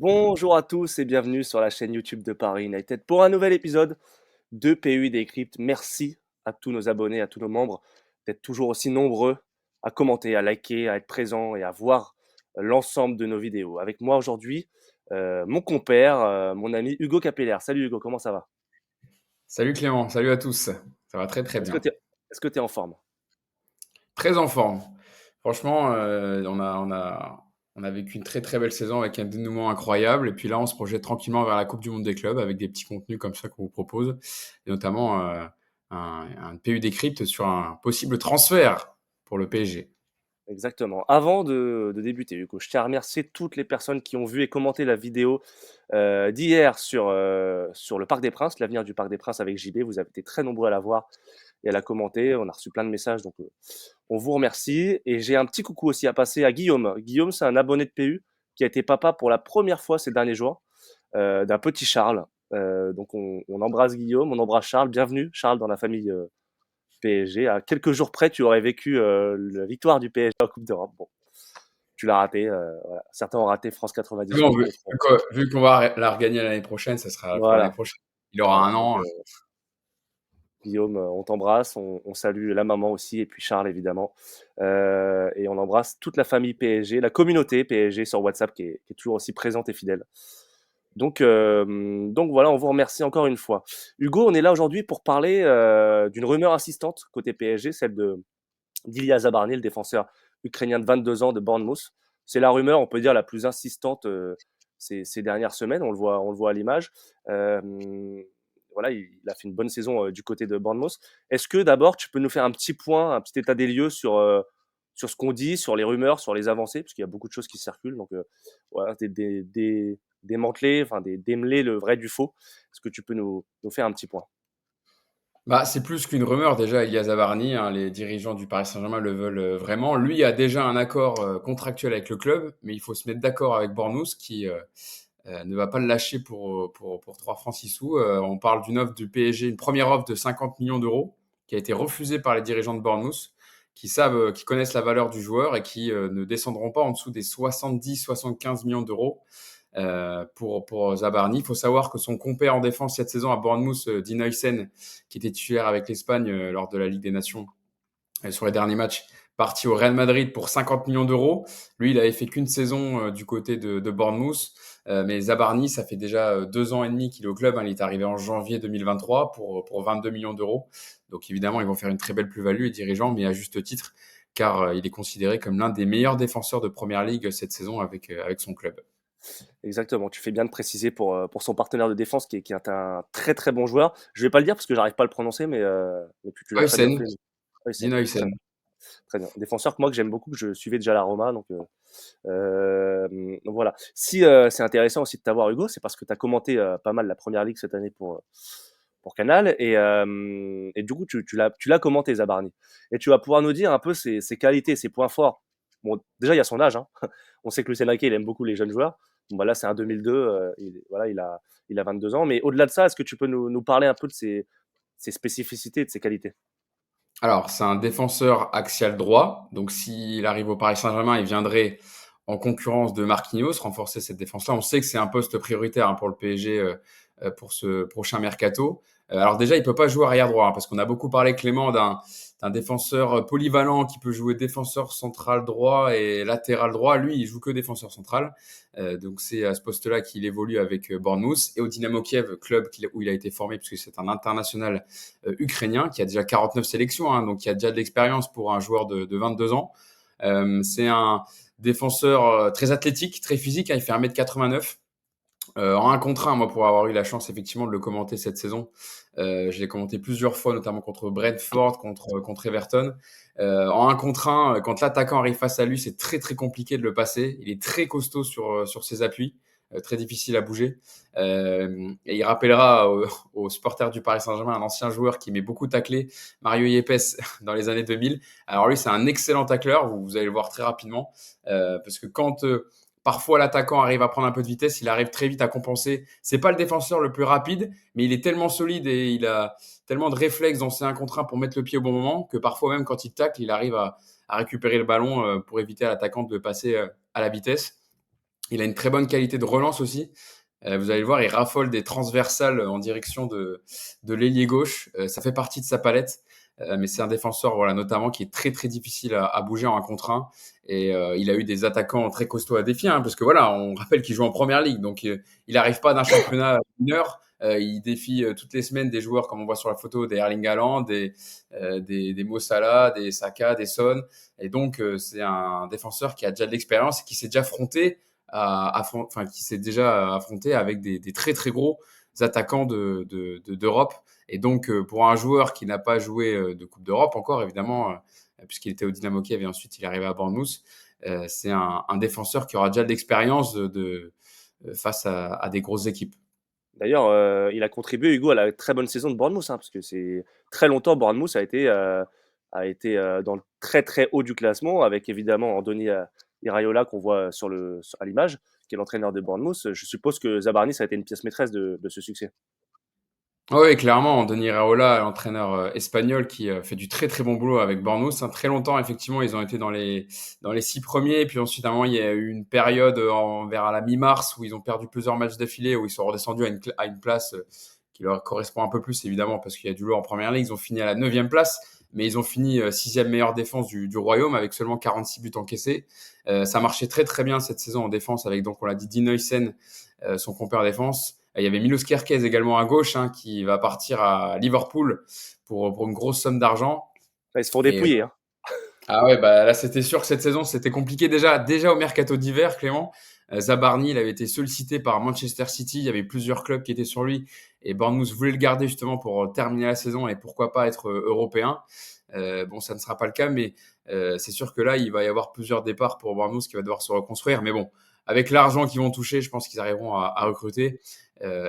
Bonjour à tous et bienvenue sur la chaîne YouTube de Paris United pour un nouvel épisode de PUI Décrypte. Merci à tous nos abonnés, à tous nos membres d'être toujours aussi nombreux à commenter, à liker, à être présents et à voir l'ensemble de nos vidéos. Avec moi aujourd'hui, mon compère, mon ami Hugo Capellaire. Salut Hugo, comment ça va? Salut Clément, salut à tous. Ça va très très Est-ce que bien. tu es, est-ce que tu es en forme? Très en forme. Franchement, on a vécu une très très belle saison avec un dénouement incroyable. Et puis là, on se projette tranquillement vers la Coupe du Monde des clubs avec des petits contenus comme ça qu'on vous propose. Et notamment un PU décrypte sur un possible transfert pour le PSG. Exactement. Avant de débuter, Hugo, je tiens à remercier toutes les personnes qui ont vu et commenté la vidéo d'hier sur le Parc des Princes, l'avenir du Parc des Princes avec JB. Vous avez été très nombreux à la voir et à la commenter. On a reçu plein de messages, donc on vous remercie. Et j'ai un petit coucou aussi à passer à Guillaume. Guillaume, c'est un abonné de PU qui a été papa pour la première fois ces derniers jours d'un petit Charles. Donc on embrasse Guillaume, on embrasse Charles. Bienvenue Charles dans la famille PSG. À quelques jours près, tu aurais vécu la victoire du PSG en Coupe d'Europe. Bon, tu l'as raté. Voilà. Certains ont raté France C'est bon, 98 vu, contre. vu qu'on va la regagner l'année prochaine, ça sera pour l'année Voilà. prochaine. Il aura Voilà. un Donc, an. Guillaume, on t'embrasse, on salue la maman aussi, et puis Charles évidemment. Et on embrasse toute la famille PSG, la communauté PSG sur WhatsApp qui est toujours aussi présente et fidèle. Donc voilà, on vous remercie encore une fois. Hugo, on est là aujourd'hui pour parler d'une rumeur insistante côté PSG, celle de d'Ilya Zabarny, le défenseur ukrainien de 22 ans de Bournemouth. C'est la rumeur, on peut dire, la plus insistante ces dernières semaines. On le voit à l'image. Voilà, il a fait une bonne saison du côté de Bournemouth. Est-ce que d'abord, tu peux nous faire un petit point, un petit état des lieux sur ce qu'on dit, sur les rumeurs, sur les avancées, parce qu'il y a beaucoup de choses qui circulent. Donc, voilà, démanteler, enfin, démêler le vrai du faux. Est-ce que tu peux nous faire un petit point? Bah, c'est plus qu'une rumeur déjà, Elia Zabarny, hein, les dirigeants du Paris Saint-Germain le veulent vraiment. Lui a déjà un accord contractuel avec le club, mais il faut se mettre d'accord avec Bournemouth qui ne va pas le lâcher pour 3 francs 6 sous. On parle d'une offre du PSG, une première offre de 50 millions d'euros qui a été refusée par les dirigeants de Bournemouth, qui savent, qui connaissent la valeur du joueur et qui ne descendront pas en dessous des 70-75 millions d'euros pour Zabarny. Il faut savoir que son compère en défense cette saison à Bournemouth, Dean Huijsen, qui était titulaire avec l'Espagne lors de la Ligue des Nations sur les derniers matchs, parti au Real Madrid pour 50 millions d'euros. Lui, il avait fait qu'une saison du côté de Bournemouth. Mais Zabarny, ça fait déjà 2 ans et demi qu'il est au club, hein. Il est arrivé en janvier 2023 pour 22 millions d'euros. Donc évidemment, ils vont faire une très belle plus-value, les dirigeants, mais à juste titre, car il est considéré comme l'un des meilleurs défenseurs de Première Ligue cette saison avec son club. Exactement, tu fais bien de préciser pour son partenaire de défense qui est un très très bon joueur. Je vais pas le dire parce que j'arrive pas à le prononcer, mais tu l'as très bien Huysen, fait. Dean Huysen, très Huysen. bien, très bien. Défenseur que moi que j'aime beaucoup, que je suivais déjà à la Roma, donc voilà. Si c'est intéressant aussi de t'avoir Hugo, c'est parce que tu as commenté pas mal la première ligue cette année pour Canal et du coup tu l'as commenté Zabarny. Et tu vas pouvoir nous dire un peu ses qualités, ses points forts. Bon, déjà il y a son âge, hein. On sait que Luis Enrique il aime beaucoup les jeunes joueurs. Bon, bah là c'est un 2002, voilà, il a 22 ans. Mais au-delà de ça, est-ce que tu peux nous parler un peu de ses spécificités, de ses qualités? Alors, c'est un défenseur axial droit. Donc, s'il arrive au Paris Saint-Germain, il viendrait en concurrence de Marquinhos, renforcer cette défense-là. On sait que c'est un poste prioritaire, hein, pour le PSG pour ce prochain mercato. Alors déjà, il peut pas jouer arrière droit, hein, parce qu'on a beaucoup parlé, Clément, d'un défenseur polyvalent qui peut jouer défenseur central droit et latéral droit. Lui, il joue que défenseur central. Donc c'est à ce poste-là qu'il évolue avec Bournemouth et au Dynamo Kiev, club où il a été formé, puisque c'est un international ukrainien qui a déjà 49 sélections, hein, donc qui a déjà de l'expérience pour un joueur de 22 ans. C'est un défenseur très athlétique, très physique, hein, il fait 1,89 m. En un contre un, moi, pour avoir eu la chance effectivement de le commenter cette saison, je l'ai commenté plusieurs fois, notamment contre Brentford, contre Everton. En un contre un, quand l'attaquant arrive face à lui, c'est très très compliqué de le passer. Il est très costaud sur ses appuis, très difficile à bouger. Et il rappellera aux supporters du Paris Saint-Germain un ancien joueur qui met beaucoup taclé, Mario Yepes, dans les années 2000. Alors lui, c'est un excellent tacleur, vous allez le voir très rapidement, parce que quand parfois, l'attaquant arrive à prendre un peu de vitesse, il arrive très vite à compenser. C'est pas le défenseur le plus rapide, mais il est tellement solide et il a tellement de réflexes dans ses 1 contre 1 pour mettre le pied au bon moment que parfois même quand il tacle, il arrive à récupérer le ballon pour éviter à l'attaquant de le passer à la vitesse. Il a une très bonne qualité de relance aussi. Vous allez le voir, il raffole des transversales en direction de l'ailier gauche. Ça fait partie de sa palette. Mais c'est un défenseur, voilà, notamment qui est très très difficile à bouger en 1 contre 1. Et il a eu des attaquants très costauds à défier, parce que voilà, on rappelle qu'il joue en première ligue, donc il n'arrive pas d'un championnat mineur. Il défie toutes les semaines des joueurs, comme on voit sur la photo, des Erling Haaland, des Mo Salah, des Saka, des Son. Et donc c'est un défenseur qui a déjà de l'expérience et qui s'est déjà affronté qui s'est déjà affronté avec des très très gros attaquants d'Europe. Et donc, pour un joueur qui n'a pas joué de Coupe d'Europe encore, évidemment, puisqu'il était au Dynamo Kiev et ensuite il est arrivé à Bournemouth, c'est un défenseur qui aura déjà de l'expérience face à des grosses équipes. D'ailleurs, il a contribué, Hugo, à la très bonne saison de Bournemouth, parce que c'est très longtemps, Bournemouth a été dans le très très haut du classement, avec évidemment Andoni Iraola qu'on voit à l'image, qui est l'entraîneur de Bournemouth. Je suppose que Zabarni, ça a été une pièce maîtresse de ce succès. Oui, clairement, Denis Iraola, l'entraîneur espagnol qui fait du très très bon boulot avec Bournemouth. Très longtemps, effectivement, ils ont été dans les 6 premiers. Puis ensuite, à un moment, il y a eu une période vers la mi-mars où ils ont perdu plusieurs matchs d'affilée, où ils sont redescendus à une place qui leur correspond un peu plus, évidemment, parce qu'il y a du lourd en première ligue. Ils ont fini à la 9e place, mais ils ont fini 6e meilleure défense du Royaume avec seulement 46 buts encaissés. Ça marchait très très bien cette saison en défense avec, donc on l'a dit, Dean Huijsen, son compère défense. Il y avait Milos Kerkez également à gauche, qui va partir à Liverpool pour une grosse somme d'argent. Ils se font Et dépouiller, hein. ah ouais, bah là c'était sûr que cette saison c'était compliqué déjà au mercato d'hiver, Clément. Zabarni, il avait été sollicité par Manchester City, il y avait plusieurs clubs qui étaient sur lui et Bournemouth voulait le garder justement pour terminer la saison et pourquoi pas être européen. Bon, ça ne sera pas le cas, mais c'est sûr que là il va y avoir plusieurs départs pour Bournemouth qui va devoir se reconstruire. Mais bon, avec l'argent qu'ils vont toucher, je pense qu'ils arriveront à recruter.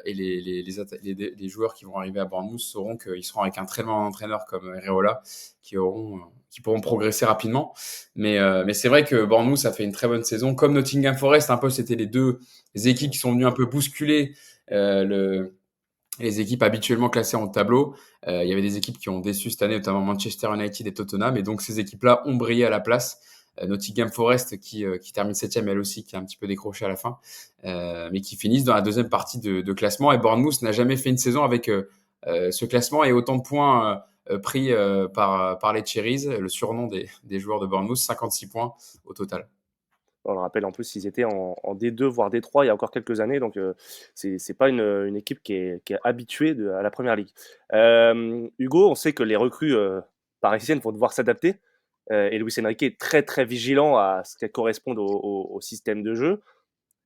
Et les joueurs qui vont arriver à Bournemouth sauront qu'ils seront avec un très bon entraîneur comme Areola qui pourront progresser rapidement. Mais c'est vrai que Bournemouth a fait une très bonne saison. Comme Nottingham Forest, un peu, c'était les deux équipes qui sont venues un peu bousculer les équipes habituellement classées en tableau. Il y avait des équipes qui ont déçu cette année, notamment Manchester United et Tottenham. Et donc, ces équipes-là ont brillé à la place. Nottingham Forest qui termine 7e, elle aussi, qui a un petit peu décroché à la fin, mais qui finissent dans la deuxième partie de classement. Et Bournemouth n'a jamais fait une saison avec ce classement et autant de points pris par les Cherries, le surnom des joueurs de Bournemouth, 56 points au total. On le rappelle, en plus, ils étaient en D2, voire D3 il y a encore quelques années, donc c'est pas une équipe qui est habituée à la première ligue. Hugo, on sait que les recrues parisiennes vont devoir s'adapter, et Luis Enrique est très très vigilant à ce qu'elles correspondent au système de jeu.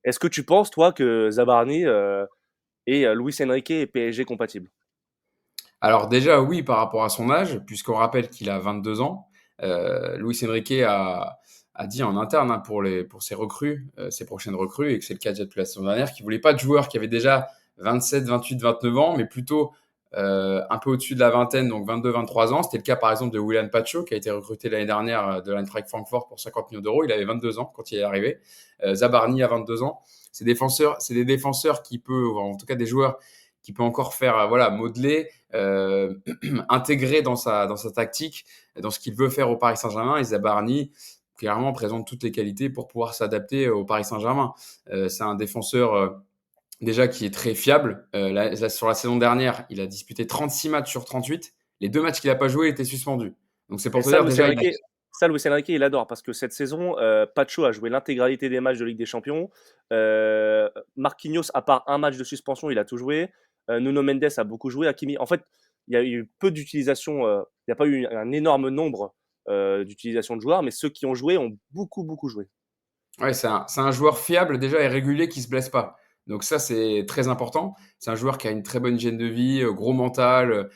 Est-ce que tu penses, toi, que Zabarni et Luis Enrique est PSG compatible? Alors déjà, oui, par rapport à son âge, puisqu'on rappelle qu'il a 22 ans. Luis Enrique a dit en interne, pour ses recrues, ses prochaines recrues, et que c'est le cas déjà depuis la saison dernière, qu'il voulait pas de joueurs qui avaient déjà 27, 28, 29 ans, mais plutôt un peu au-dessus de la vingtaine, donc 22, 23 ans. C'était le cas par exemple de Willian Pacho, qui a été recruté l'année dernière de l'Eintracht Francfort pour 50 millions d'euros. Il avait 22 ans quand il est arrivé. Zabarni a 22 ans. C'est des défenseurs qui peuvent, en tout cas des joueurs qui peut encore faire voilà, modeler, intégrer dans sa tactique, dans ce qu'il veut faire au Paris Saint-Germain. Et Zabarni, clairement, présente toutes les qualités pour pouvoir s'adapter au Paris Saint-Germain. C'est un défenseur déjà qui est très fiable. Sur la saison dernière, il a disputé 36 matchs sur 38. Les 2 matchs qu'il n'a pas joué, il était suspendu. Donc c'est Et pour te dire déjà, Luis Enrique, il adore parce que cette saison, Pacho a joué l'intégralité des matchs de Ligue des Champions. Marquinhos, à part un match de suspension, il a tout joué. Nuno Mendes a beaucoup joué. Hakimi, en fait, il y a eu peu d'utilisation. Il n'y a pas eu un énorme nombre d'utilisation de joueurs, mais ceux qui ont joué ont beaucoup, beaucoup joué. ouais, c'est un joueur fiable déjà et régulier qui se blesse pas. Donc ça, c'est très important. C'est un joueur qui a une très bonne hygiène de vie, gros mental,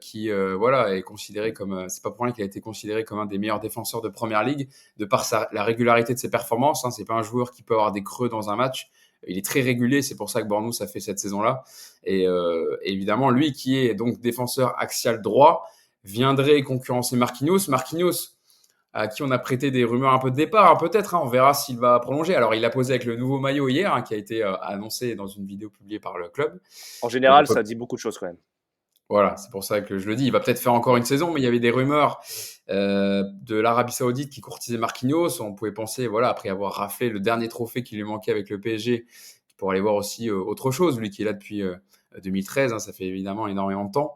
qui voilà est considéré comme. C'est pas pour rien qu'il a été considéré comme un des meilleurs défenseurs de première ligue de par la régularité de ses performances. C'est pas un joueur qui peut avoir des creux dans un match. Il est très régulier. C'est pour ça que Bournemouth a fait cette saison-là. Et évidemment, lui qui est donc défenseur axial droit viendrait concurrencer Marquinhos. Marquinhos, à qui on a prêté des rumeurs un peu de départ, peut-être. On verra s'il va prolonger. Alors, il a posé avec le nouveau maillot hier, qui a été annoncé dans une vidéo publiée par le club. En Donc, général, ça dit beaucoup de choses quand même. Voilà, c'est pour ça que je le dis. Il va peut-être faire encore une saison, mais il y avait des rumeurs de l'Arabie Saoudite qui courtisait Marquinhos. On pouvait penser, voilà, après avoir raflé le dernier trophée qui lui manquait avec le PSG, pour aller voir aussi autre chose, lui qui est là depuis 2013, hein, ça fait évidemment énormément de temps,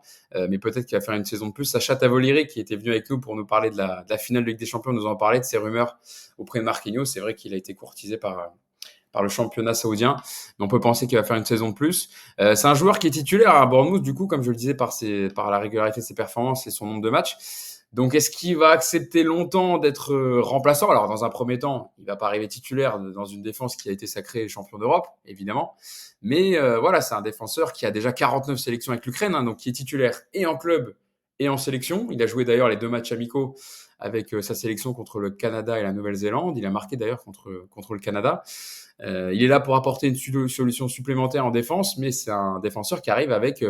mais peut-être qu'il va faire une saison de plus. Sacha Tavolieri, qui était venu avec nous pour nous parler de la finale de Ligue des Champions, nous en parlait de ces rumeurs auprès de Marquinhos. C'est vrai qu'il a été courtisé par le championnat saoudien. Mais on peut penser qu'il va faire une saison de plus. C'est un joueur qui est titulaire à Bournemouth, du coup, comme je le disais, par la régularité de ses performances et son nombre de matchs. Donc, est-ce qu'il va accepter longtemps d'être remplaçant? Alors, dans un premier temps, il va pas arriver titulaire dans une défense qui a été sacrée champion d'Europe, évidemment. Mais voilà, c'est un défenseur qui a déjà 49 sélections avec l'Ukraine, hein, donc qui est titulaire et en club et en sélection. Il a joué d'ailleurs les 2 matchs amicaux avec sa sélection contre le Canada et la Nouvelle-Zélande. Il a marqué d'ailleurs contre le Canada. Il est là pour apporter une solution supplémentaire en défense, mais c'est un défenseur qui arrive avec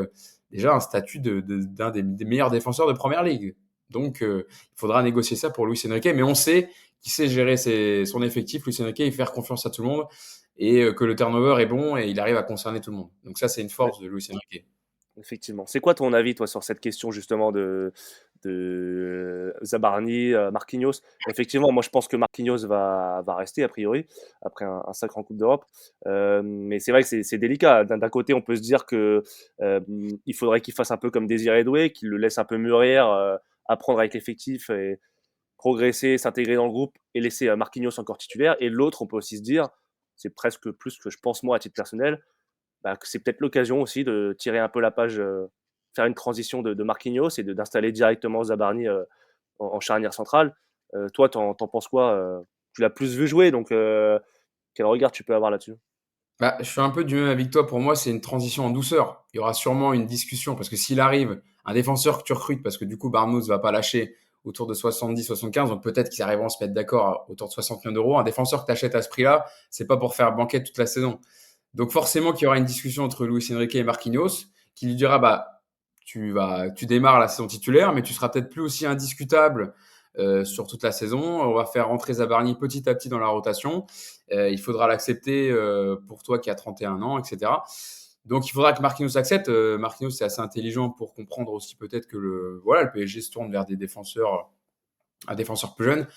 déjà un statut d'un des meilleurs défenseurs de Première Ligue. Donc, il faudra négocier ça pour Luis Enrique, mais on sait qu'il sait gérer son effectif, Luis Enrique, et faire confiance à tout le monde, et que le turnover est bon, et il arrive à concerner tout le monde. Donc ça, c'est une Ouais, force de Luis Enrique. effectivement. C'est quoi ton avis, toi, sur cette question justement de Zabarni, Marquinhos? Effectivement, moi je pense que Marquinhos va rester a priori après un sacre en Coupe d'Europe. Mais c'est vrai que c'est délicat. D'un côté, on peut se dire que il faudrait qu'il fasse un peu comme Désiré Doué, qu'il le laisse un peu mûrir, apprendre avec l'effectif et progresser, s'intégrer dans le groupe et laisser Marquinhos encore titulaire. Et l'autre, on peut aussi se dire, c'est presque plus que je pense moi à titre personnel, bah, que c'est peut-être l'occasion aussi de tirer un peu la page, faire une transition de Marquinhos et d'installer directement Zabarni en charnière centrale. Toi, t'en penses quoi? Tu l'as plus vu jouer, donc quel regard tu peux avoir là-dessus? Bah, je suis un peu du même avis que toi. Pour moi, c'est une transition en douceur. Il y aura sûrement une discussion parce que s'il arrive, un défenseur que tu recrutes, parce que du coup, Barmouth va pas lâcher autour de 70-75, donc peut-être qu'ils arriveront à se mettre d'accord autour de 60 millions d'euros. Un défenseur que tu achètes à ce prix-là, c'est pas pour faire banquette toute la saison. Donc forcément qu'il y aura une discussion entre Luis Enrique et Marquinhos qui lui dira bah tu démarres la saison titulaire, mais tu seras peut-être plus aussi indiscutable sur toute la saison. On va faire rentrer Zabarni petit à petit dans la rotation. Il faudra l'accepter pour toi qui a 31 ans, etc. Donc il faudra que Marquinhos accepte. Marquinhos c'est assez intelligent pour comprendre aussi peut-être que le PSG se tourne vers un défenseur plus jeune.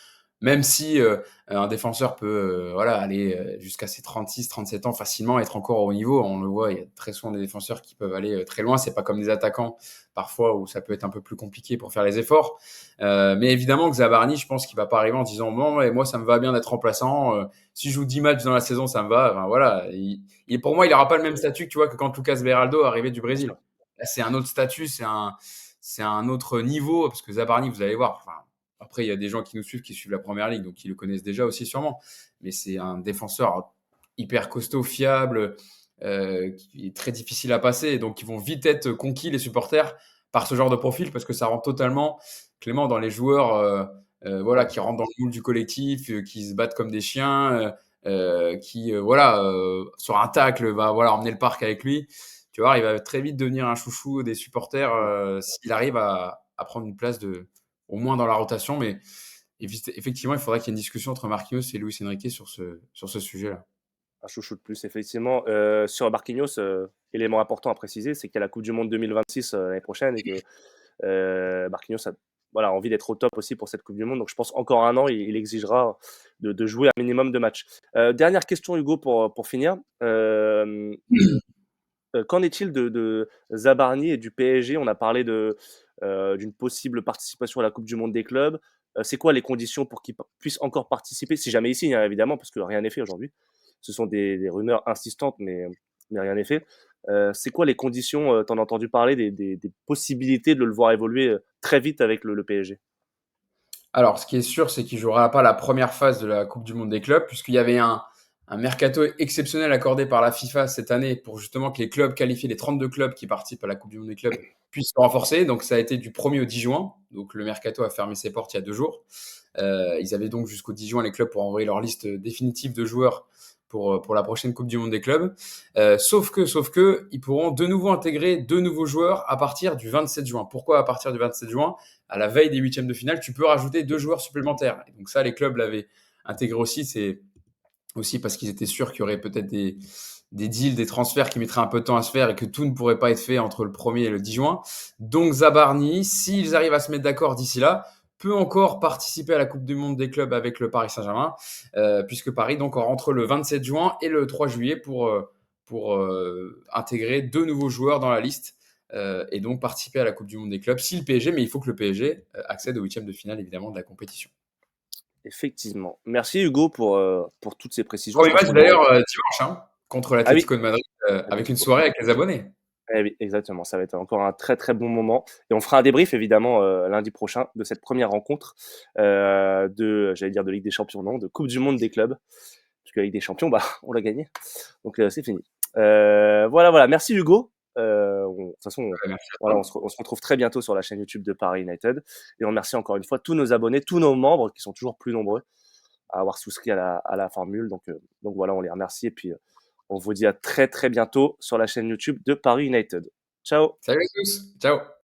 Même si un défenseur peut voilà, aller jusqu'à ses 36-37 ans facilement, être encore au haut niveau. On le voit, il y a très souvent des défenseurs qui peuvent aller très loin. C'est pas comme des attaquants parfois où ça peut être un peu plus compliqué pour faire les efforts. Mais évidemment que Zabarni, je pense qu'il va pas arriver en disant bon, et moi ça me va bien d'être remplaçant. Si je joue 10 matchs dans la saison, ça me va. Enfin, voilà. Pour moi, il n'aura pas le même statut tu vois, que quand Lucas Beraldo arrivait du Bien sûr. Brésil. Là, c'est un autre statut, c'est un autre niveau parce que Zabarni, vous allez voir. Enfin, après, il y a des gens qui nous suivent, qui suivent la première ligue, donc qui le connaissent déjà aussi sûrement. Mais c'est un défenseur hyper costaud, fiable, qui est très difficile à passer. Donc, ils vont vite être conquis, les supporters, par ce genre de profil, parce que ça rentre totalement, Clément, dans les joueurs voilà, Ouais. qui rentrent dans le moule du collectif, qui se battent comme des chiens, qui, voilà, sur un tacle, va voilà, emmener le parc avec lui. Tu vois, il va très vite devenir un chouchou des supporters Mm. s'il arrive à prendre une place au moins dans la rotation. Mais effectivement, il faudrait qu'il y ait une discussion entre Marquinhos et Luis Enrique sur ce sujet-là. Un chouchou de plus, effectivement. Sur Marquinhos, élément important à préciser, c'est qu'il y a la Coupe du Monde 2026 l'année prochaine et que Marquinhos a voilà, envie d'être au top aussi pour cette Coupe du Monde. Donc je pense encore un an, il exigera de jouer un minimum de matchs. Dernière question, Hugo, pour finir. Qu'en est-il de Zabarni et du PSG? On a parlé d'une possible participation à la Coupe du Monde des clubs. C'est quoi les conditions pour qu'il puisse encore participer, si jamais il signe, hein, évidemment, parce que rien n'est fait aujourd'hui. Ce sont des rumeurs insistantes, mais rien n'est fait. C'est quoi les conditions, tu en as entendu parler, des possibilités de le voir évoluer très vite avec le PSG? Alors, ce qui est sûr, c'est qu'il jouera pas la première phase de la Coupe du monde des clubs, puisqu'il y avait un mercato exceptionnel accordé par la FIFA cette année pour justement que les clubs qualifiés, les 32 clubs qui participent à la Coupe du monde des clubs, puissent se renforcer. Donc, ça a été du 1er au 10 juin. Donc, le mercato a fermé ses portes il y a 2 jours. Ils avaient donc jusqu'au 10 juin les clubs pour envoyer leur liste définitive de joueurs pour la prochaine Coupe du monde des clubs. Sauf que, ils pourront de nouveau intégrer 2 nouveaux joueurs à partir du 27 juin. Pourquoi à partir du 27 juin? À la veille des huitièmes de finale, tu peux rajouter 2 joueurs supplémentaires. Et donc ça, les clubs l'avaient intégré aussi. C'est aussi parce qu'ils étaient sûrs qu'il y aurait peut-être des deals, des transferts qui mettraient un peu de temps à se faire et que tout ne pourrait pas être fait entre le 1er et le 10 juin. Donc Zabarni, s'ils arrivent à se mettre d'accord d'ici là, peut encore participer à la Coupe du Monde des clubs avec le Paris Saint-Germain, puisque Paris donc entre le 27 juin et le 3 juillet pour intégrer 2 nouveaux joueurs dans la liste et donc participer à la Coupe du Monde des clubs. Si le PSG, mais il faut que le PSG accède au huitième de finale évidemment de la compétition. Effectivement. Merci Hugo pour toutes ces précisions. Je Premier pense match qu'on aura. d'ailleurs dimanche contre Ah oui, l'Atlético de Madrid avec une Atlético. soirée avec les abonnés. Eh oui, exactement. Ça va être encore un très très bon moment. Et on fera un débrief évidemment lundi prochain de cette première rencontre j'allais dire de Ligue des Champions, non, de Coupe du Monde des clubs. Parce que la Ligue des Champions, bah, on l'a gagné. Donc c'est fini. Voilà, voilà. Merci Hugo. De toute façon, Merci à voilà, toi. on se retrouve très bientôt sur la chaîne YouTube de Paris United. Et on remercie encore une fois tous nos abonnés, tous nos membres qui sont toujours plus nombreux à avoir souscrit à la formule. Donc voilà, on les remercie. Et puis, on vous dit à très très bientôt sur la chaîne YouTube de Paris United. Ciao! Salut à tous. Ciao.